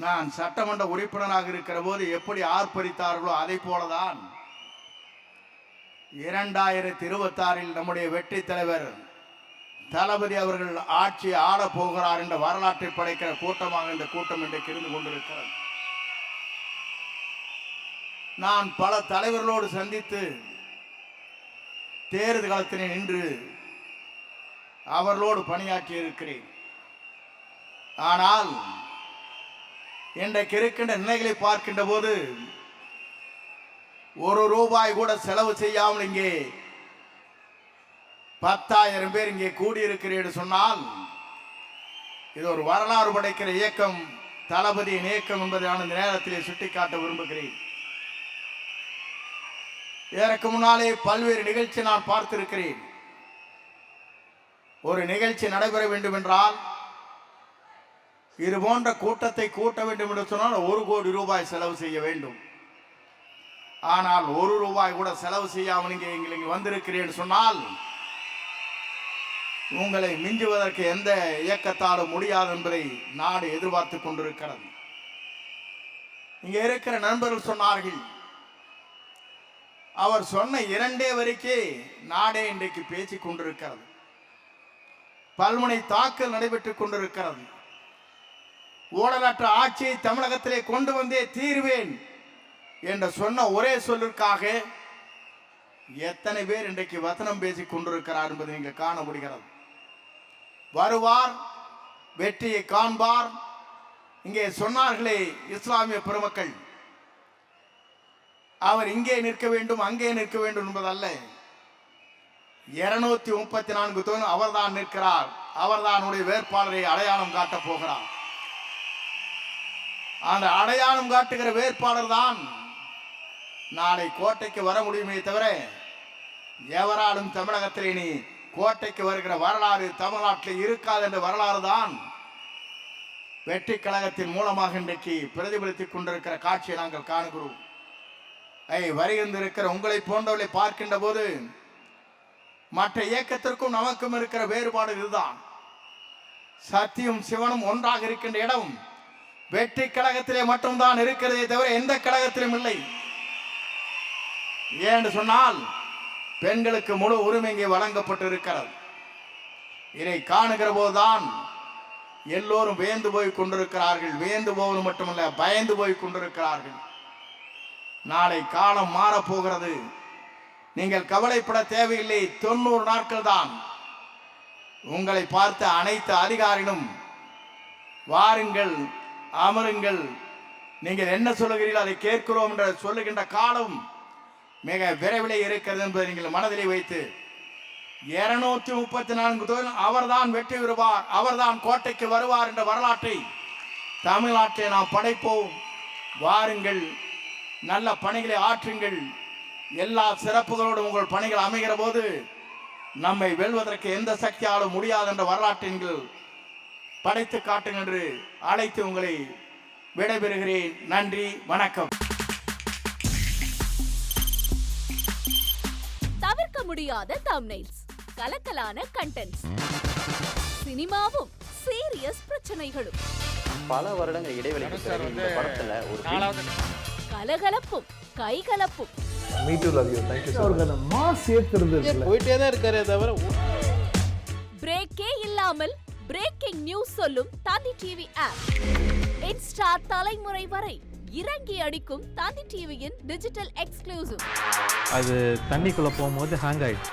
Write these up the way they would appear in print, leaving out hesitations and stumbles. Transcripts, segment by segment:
நான் சட்டமன்ற உறுப்பினராக இருக்கிற போது எப்படி ஆர்ப்பரித்தார்களோ அதை போலதான் 2026 நம்முடைய வெற்றி தலைவர் தளபதி அவர்கள் ஆட்சி ஆள போகிறார் என்ற வரலாற்றை படைக்கிற கூட்டமாக இந்த கூட்டம் இன்றைக்கு இருந்து கொண்டிருக்கிறது. நான் பல தலைவர்களோடு சந்தித்து தேர்தல் காலத்திலே நின்று அவர்களோடு பணியாற்றி இருக்கிறேன். ஆனால் இன்றைக்கு இருக்கின்ற நிலைகளை பார்க்கின்ற போது ₹1 கூட செலவு செய்யாமல் இங்கே 10,000 பேர் இங்கே கூடியிருக்கிறேன் சொன்னால் இது ஒரு வரலாறு படைக்கிற இயக்கம், தளபதியின் இயக்கம் என்பதை நான் இந்த நேரத்திலே சுட்டிக்காட்ட விரும்புகிறேன். இதற்கு முன்னாலே பல்வேறு நிகழ்ச்சி நான் பார்த்திருக்கிறேன். ஒரு நிகழ்ச்சி நடைபெற வேண்டும் என்றால் இது போன்ற கூட்டத்தை கூட்ட வேண்டும் என்று சொன்னால் ₹1 கோடி செலவு செய்ய வேண்டும். ஆனால் ₹1 கூட செலவு செய்யாமல் இங்கே வந்திருக்கிறேன் சொன்னால் உங்களை மிஞ்சுவதற்கு எந்த இயக்கத்தாலும் முடியாது என்பதை நாடு எதிர்பார்த்து கொண்டிருக்கிறது. இங்கே இருக்கிற நண்பர்கள் சொன்னார்கள், அவர் சொன்ன 2 வரைக்கே நாடே இன்றைக்கு பேசிக் கொண்டிருக்கிறது. பல்முனை தாக்கல் நடைபெற்றுக் கொண்டிருக்கிறது. ஊழலற்ற ஆட்சியை தமிழகத்திலே கொண்டு வந்தே தீர்வேன் என்று சொன்ன ஒரே சொல்லிற்காக எத்தனை பேர் இன்றைக்கு வசனம் பேசிக் கொண்டிருக்கிறார் என்பதை நீங்கள் காண முடிகிறது. வருவார், வெற்றியை காண்பார். இங்கே சொன்னார்களே இஸ்லாமிய பெருமக்கள், அவர் இங்கே நிற்க வேண்டும் அங்கே நிற்க வேண்டும் என்பதல்ல. 234 தொகுதி அவர்தான் நிற்கிறார். அவர்தான் வேட்பாளரை அடையாளம் காட்டப் போகிறார். அந்த அடையாளம் காட்டுகிற வேட்பாளர் தான் நாளை கோட்டைக்கு வர முடியுமே தவிர எவராலும் தமிழகத்திலே நீ கோட்டைக்கு வருகிற வரலாறு தமிழ்நாட்டில் இருக்காது என்ற வரலாறு தான் வெற்றி கழகத்தின் மூலமாக இன்றைக்கு பிரதிபலித்துக் கொண்டிருக்கிற காட்சியை நாங்கள் காணுகிறோம். வருகின்றிருக்கிற உங்களை போன்றவர்களை பார்க்கின்ற போது மற்ற இயக்கத்திற்கும் நமக்கும் இருக்கிற வேறுபாடு இதுதான். சத்தியும் சிவனும் ஒன்றாக இருக்கின்ற இடம் வெற்றி கழகத்திலே மட்டும்தான் இருக்கிறதே தவிர எந்த கழகத்திலும் இல்லை. ஏன்னு சொன்னால் பெண்களுக்கு முழு உரிமை இங்கே வழங்கப்பட்டு இருக்கிறது. இதை காணுகிற போதுதான் எல்லோரும் வியந்து போய் கொண்டிருக்கிறார்கள். வியந்து போவது மட்டுமல்ல, பயந்து போய் கொண்டிருக்கிறார்கள். நாளை காலம் மாறப்போகிறது. நீங்கள் கவலைப்பட தேவையில்லை. 90 நாட்கள் தான். உங்களை பார்த்த அனைத்து அதிகாரிகளும் வாருங்கள், அமருங்கள், நீங்கள் என்ன சொல்லுகிறீர்கள் அதை கேட்கிறோம் என்று சொல்லுகின்ற காலம் மிக விரைவில் இருக்கிறது என்பதை நீங்கள் மனதிலே வைத்து 234 தொகுதி அவர்தான் வெற்றி பெறுவார், அவர்தான் கோட்டைக்கு வருவார் என்ற வரலாற்றை தமிழ்நாட்டை நாம் படைப்போம். வாருங்கள், நல்ல பணிகளை ஆற்றுங்கள். எல்லா சிறப்புகளோடும் உங்கள் பணிகள் அமைகிற போது நம்மை வெல்வதற்கு எந்த சக்தியாலும் முடியாது என்ற வரலாற்றை நீங்கள் படைத்து காட்டுங்கள் என்று அழைத்து உங்களை விடைபெறுகிறேன். நன்றி, வணக்கம். தவிர்க்க முடியாத தம்ப்நெயில்ஸ், கலக்கலான கண்டென்ட்ஸ், சினிமாவும் சீரியஸ் பிரச்சனைகளும், பல வருடங்கள் இடைவெளிக்கு பிறகு இந்த படத்துல ஒரு கலகலப்பும் கைகலப்பும், போயிட்டே தான் இருக்காரே தவிர பிரேக்கே இல்லாமல் பிரேக்கிங் நியூஸ் சொல்லும் தந்தி டிவி ஆப். இன்ஸ்டா தலைமுறை வரை இறங்கி அடிக்கும் தந்தி டிவியின் டிஜிட்டல் எக்ஸ்க்ளூசிவ். அது தண்ணிக்குள்ள போகும்போது ஹேங் ஆயிடுச்சு.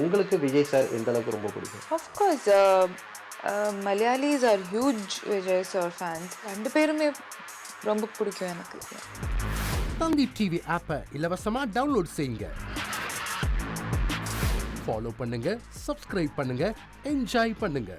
உங்களுக்கு விஜய் சார் எந்த அளவுக்கு ரொம்ப பிடிக்கும்? Of course, Malayalis are huge Vijay sir fans. 2 பேருமே ரொம்ப பிடிக்கும் எனக்கு. தந்தி டிவி ஆப்பை இலவசமா டவுன்லோட் செய்யுங்க. ஃபாலோ பண்ணுங்க, சப்ஸ்கிரைப் பண்ணுங்க, என்ஜாய் பண்ணுங்க.